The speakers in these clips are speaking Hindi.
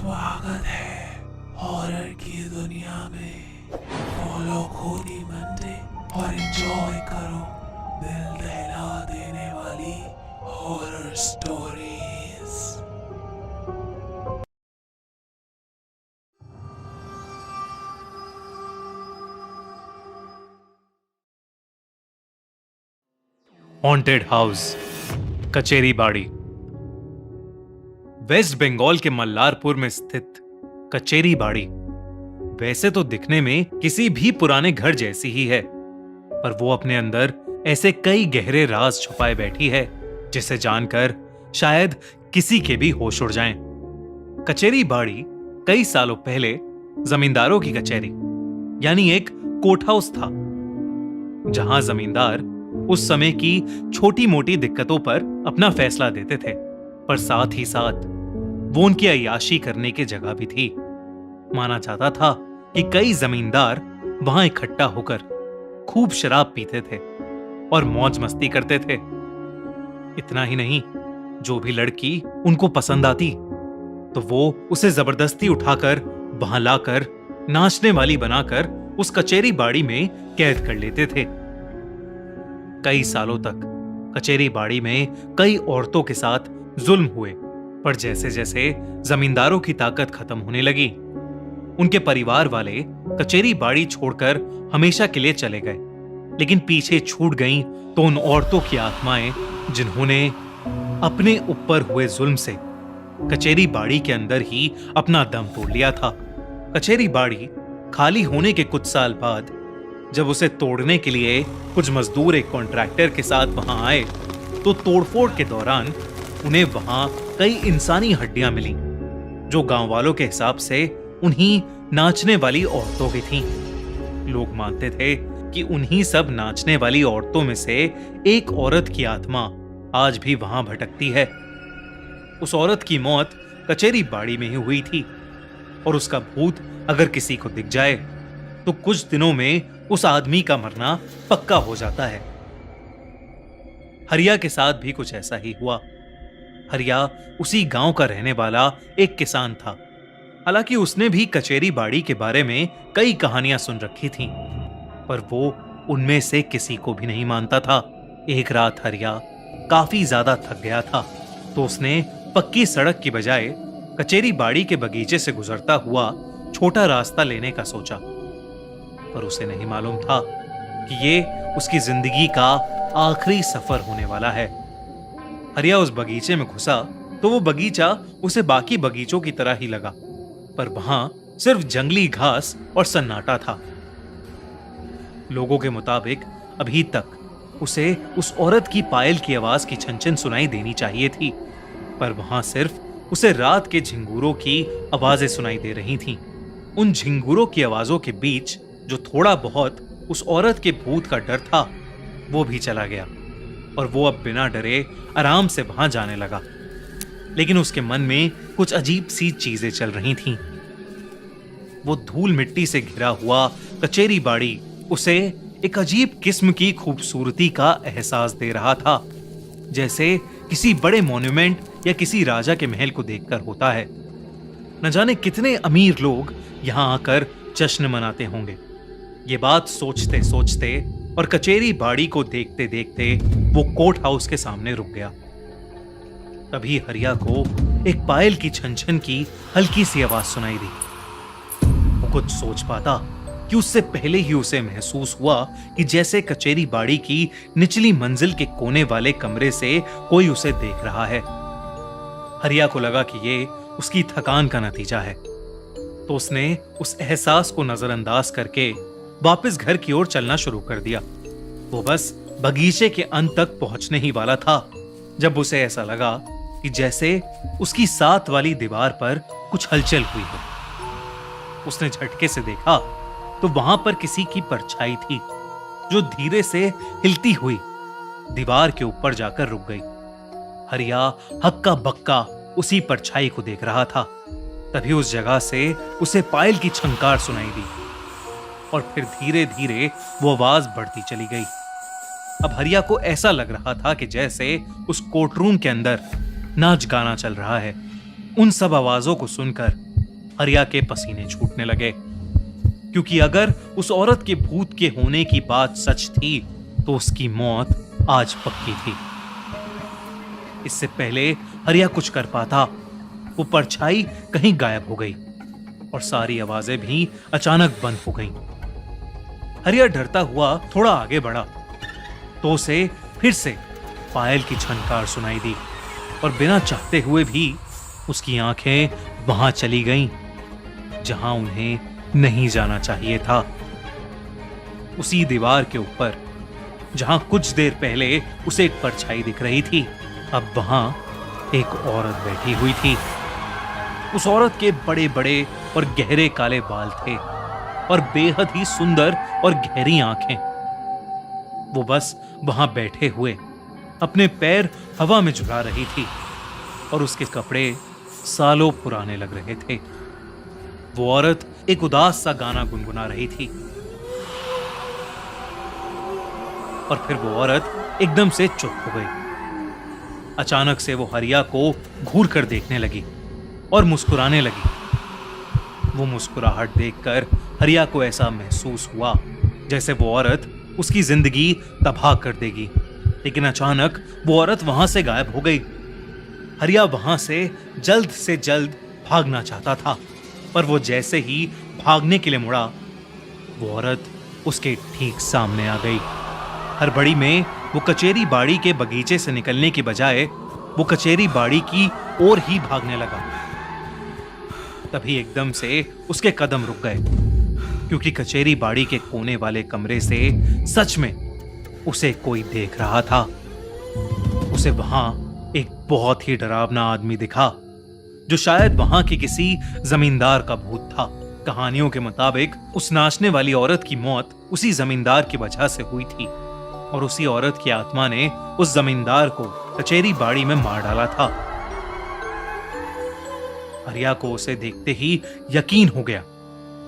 स्वागत है हॉरर की दुनिया में। फॉलो खूनी मंडे और एंजॉय करो दिल दहला देने वाली हॉरर स्टोरीज। हॉन्टेड हाउस, कचेरी बाड़ी। वेस्ट बंगाल के मल्लारपुर में स्थित कचेरी बाड़ी वैसे तो दिखने में किसी भी पुराने घर जैसी ही है, पर वो अपने अंदर ऐसे कई गहरे राज छुपाए बैठी है जिसे जानकर शायद किसी के भी होश उड़ जाएं। कचेरी बाड़ी कई सालों पहले जमींदारों की कचेरी यानी एक कोर्ट हाउस था, जहां जमींदार उस समय की छोटी मोटी दिक्कतों पर अपना फैसला देते थे, पर साथ ही साथ वो उनकी अय्याशी करने की जगह भी थी। माना जाता था कि कई जमींदार वहां इकट्ठा होकर खूब शराब पीते थे और मौज मस्ती करते थे। इतना ही नहीं, जो भी लड़की उनको पसंद आती तो वो उसे जबरदस्ती उठाकर वहां लाकर नाचने वाली बनाकर उस कचेरी बाड़ी में कैद कर लेते थे। कई सालों तक कचेरी बाड़ी में कई औरतों के साथ जुल्म हुए, पर जैसे जैसे जमींदारों की ताकत खत्म होने लगी, उनके परिवार वाले कचेरी बाड़ी छोड़कर हमेशा के लिए चले गए। लेकिन पीछे छूट गईं तो उन औरतों की आत्माएं जिन्होंने अपने ऊपर हुए जुल्म से कचेरी बाड़ी के अंदर ही अपना दम तोड़ लिया था। कचेरी बाड़ी खाली होने के कुछ साल बाद जब उसे तोड़ने के लिए कुछ मजदूर एक कॉन्ट्रैक्टर के साथ वहां आए तो तोड़फोड़ के दौरान उन्हें वहां कई इंसानी हड्डियां मिली, जो गांव वालों के हिसाब से उन्हीं नाचने वाली औरतों की थीं। लोग मानते थे कि उन्हीं सब नाचने वाली औरतों में से एक औरत की आत्मा आज भी वहां भटकती है। उस औरत की मौत कचेरी बाड़ी में ही हुई थी और उसका भूत अगर किसी को दिख जाए तो कुछ दिनों में उस आदमी का मरना पक्का हो जाता है। हरिया के साथ भी कुछ ऐसा ही हुआ। हरिया उसी गांव का रहने वाला एक किसान था। हालांकि उसने भी कचेरी बाड़ी के बारे में कई कहानियां सुन रखी थीं, पर वो उनमें से किसी को भी नहीं मानता था। एक रात हरिया काफी ज्यादा थक गया था, तो उसने पक्की सड़क की बजाय कचेरी बाड़ी के बगीचे से गुजरता हुआ छोटा रास्ता लेने का सोचा, पर उसे नहीं मालूम था कि ये उसकी जिंदगी का आखिरी सफर होने वाला है। हरिया उस बगीचे में घुसा तो वो बगीचा उसे बाकी बगीचों की तरह ही लगा, पर वहां सिर्फ जंगली घास और सन्नाटा था। लोगों के मुताबिक अभी तक उसे उस औरत की पायल की आवाज की छनछन सुनाई देनी चाहिए थी, पर वहां सिर्फ उसे रात के झिंगूरों की आवाजें सुनाई दे रही थीं। उन झिंगूरों की आवाजों के बीच जो थोड़ा बहुत उस औरत के भूत का डर था वो भी चला गया और वो अब बिना डरे आराम से वहां जाने लगा। लेकिन उसके मन में कुछ अजीब सी चीजें चल रही थीं। वो धूल मिट्टी से घिरा हुआ कचेरी बाड़ी उसे एक अजीब किस्म की खूबसूरती का एहसास दे रहा था, जैसे किसी बड़े मॉन्यूमेंट या किसी राजा के महल को देखकर होता है। न जाने कितने अमीर लोग यहां आकर जश्न मनाते होंगे। ये बात सोचते सोचते और कचेरी बाड़ी को देखते देखते वो कोर्ट हाउस के सामने रुक गया। तभी हरिया को एक पायल की छनछन की हल्की सी आवाज सुनाई दी। वो कुछ सोच पाता कि उससे पहले ही उसे महसूस हुआ कि जैसे कचेरी बाड़ी की निचली मंजिल के कोने वाले कमरे से कोई उसे देख रहा है। हरिया को लगा कि ये उसकी थकान का नतीजा है, तो उसने उस एहसास को नजरअंदाज करके वापस घर की ओर चलना शुरू कर दिया। वो बस बगीचे के अंत तक पहुंचने ही वाला था जब उसे ऐसा लगा कि जैसे उसकी साथ वाली दीवार पर कुछ हलचल हुई हो। उसने झटके से देखा तो वहां पर किसी की परछाई थी जो धीरे से हिलती हुई दीवार के ऊपर जाकर रुक गई। हरिया हक्का बक्का उसी परछाई को देख रहा था। तभी उस जगह से उसे पायल की छंकार सुनाई दी और फिर धीरे धीरे वो आवाज बढ़ती चली गई। अब हरिया को ऐसा लग रहा था कि जैसे उस कोर्ट रूम के अंदर नाच गाना चल रहा है। उन सब आवाजों को सुनकर हरिया के पसीने छूटने लगे, क्योंकि अगर उस औरत के भूत के होने की बात सच थी तो उसकी मौत आज पक्की थी। इससे पहले हरिया कुछ कर पाता, वो परछाई कहीं गायब हो गई और सारी आवाजें भी अचानक बंद हो गईं। हरिया डरता हुआ थोड़ा आगे बढ़ा तो उसे फिर से पायल की झनकार सुनाई दी और बिना चाहते हुए भी उसकी आंखें वहां चली गईं जहां उन्हें नहीं जाना चाहिए था। उसी दीवार के ऊपर जहां कुछ देर पहले उसे एक परछाई दिख रही थी, अब वहां एक औरत बैठी हुई थी। उस औरत के बड़े बड़े और गहरे काले बाल थे और बेहद ही सुंदर और गहरी आंखें। वो बस वहां बैठे हुए अपने पैर हवा में झुला रही थी और उसके कपड़े सालों पुराने लग रहे थे। वो औरत एक उदास सा गाना गुनगुना रही थी और फिर वो औरत एकदम से चुप हो गई। अचानक से वो हरिया को घूर कर देखने लगी और मुस्कुराने लगी। वो मुस्कुराहट देखकर हरिया को ऐसा महसूस हुआ जैसे वो औरत उसकी जिंदगी तबाह कर देगी, लेकिन अचानक वो औरत वहां से गायब हो गई। हरिया वहां से जल्द भागना चाहता था, पर वो जैसे ही भागने के लिए मुड़ा, वो औरत उसके ठीक सामने आ गई। हड़बड़ी में वो कचेरी बाड़ी के बगीचे से निकलने की बजाय वो कचेरी बाड़ी की ओर ही भागने लगा। तभी एकदम से उसके कदम रुक गए, क्योंकि कचेरी बाड़ी के कोने वाले कमरे से सच में उसे कोई देख रहा था। उसे वहां एक बहुत ही डरावना आदमी दिखा, जो शायद वहां के किसी जमींदार का भूत था। कहानियों के मुताबिक उस नाचने वाली औरत की मौत उसी जमींदार की वजह से हुई थी और उसी औरत की आत्मा ने उस जमींदार को कचेरी बाड़ी में मार डाला था। हरिया को उसे देखते ही यकीन हो गया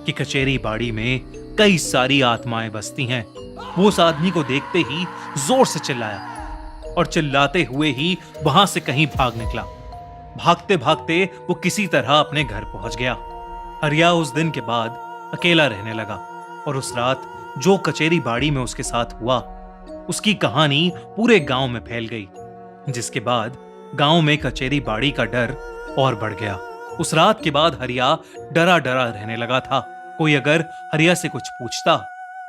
कि कचेरी बाड़ी में कई सारी आत्माएं बसती हैं। वो उस आदमी को देखते ही जोर से चिल्लाया और चिल्लाते हुए ही वहां से कहीं भाग निकला। भागते भागते वो किसी तरह अपने घर पहुंच गया। हरिया उस दिन के बाद अकेला रहने लगा और उस रात जो कचेरी बाड़ी में उसके साथ हुआ, उसकी कहानी पूरे गांव में फैल गई, जिसके बाद गांव में कचेरी बाड़ी का डर और बढ़ गया। उस रात के बाद हरिया डरा डरा रहने लगा था। कोई अगर हरिया से कुछ पूछता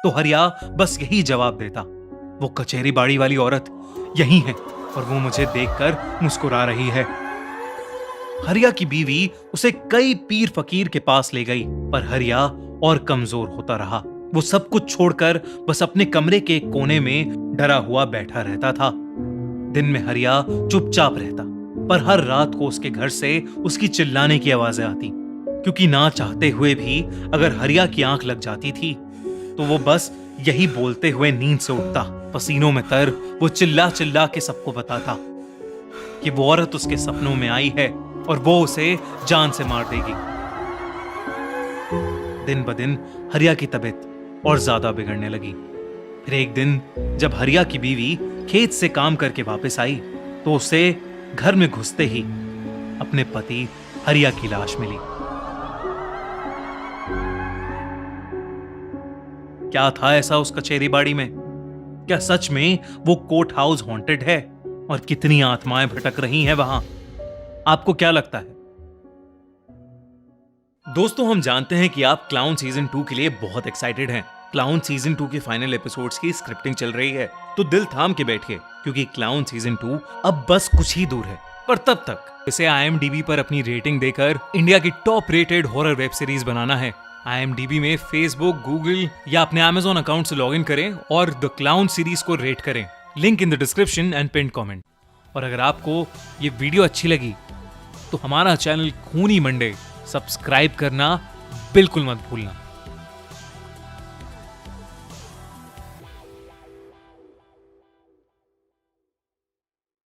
तो हरिया बस यही जवाब देता, वो कचेरी बाड़ी वाली औरत यही है और वो मुझे देखकर मुस्कुरा रही है। हरिया की बीवी उसे कई पीर फकीर के पास ले गई, पर हरिया और कमजोर होता रहा। वो सब कुछ छोड़कर बस अपने कमरे के एक कोने में डरा हुआ बैठा रहता था। दिन में हरिया चुपचाप रहता, पर हर रात को उसके घर से उसकी चिल्लाने की आवाजें आती, क्योंकि ना चाहते हुए भी अगर हरिया की आंख लग जाती थी तो वो बस यही बोलते हुए नींद से उठता। पसीनों में तर वो चिल्ला चिल्ला के सबको बताता कि वो औरत उसके सपनों में आई है और वो उसे जान से मार देगी। दिन ब दिन हरिया की तबीयत और ज्यादा बिगड़ने लगी। फिर एक दिन जब हरिया की बीवी खेत से काम करके वापस आई तो उसे घर में घुसते ही अपने पति हरिया की लाश मिली। क्या था ऐसा उस कचेरी बाड़ी में? क्या सच में वो कोर्ट हाउस हॉन्टेड है और कितनी आत्माएं भटक रही हैं वहां? आपको क्या लगता है? दोस्तों, हम जानते हैं कि आप क्लाउन सीजन 2 के लिए बहुत एक्साइटेड हैं। क्लाउन सीजन 2 के फाइनल एपिसोड्स की स्क्रिप्टिंग चल रही है, तो दिल थाम के बैठिए, क्योंकि क्लाउन सीजन 2 अब बस कुछ ही दूर है। पर तब तक इसे IMDb पर अपनी रेटिंग देकर इंडिया की top rated horror web series बनाना है। IMDb में फेसबुक, गूगल या अपने Amazon अकाउंट से लॉगिन करें और द क्लाउन सीरीज को रेट करें। Link in the description and pin comment. और अगर आपको ये वीडियो अच्छी लगी तो हमारा चैनल खूनी मंडे सब्सक्राइब करना बिल्कुल मत भूलना।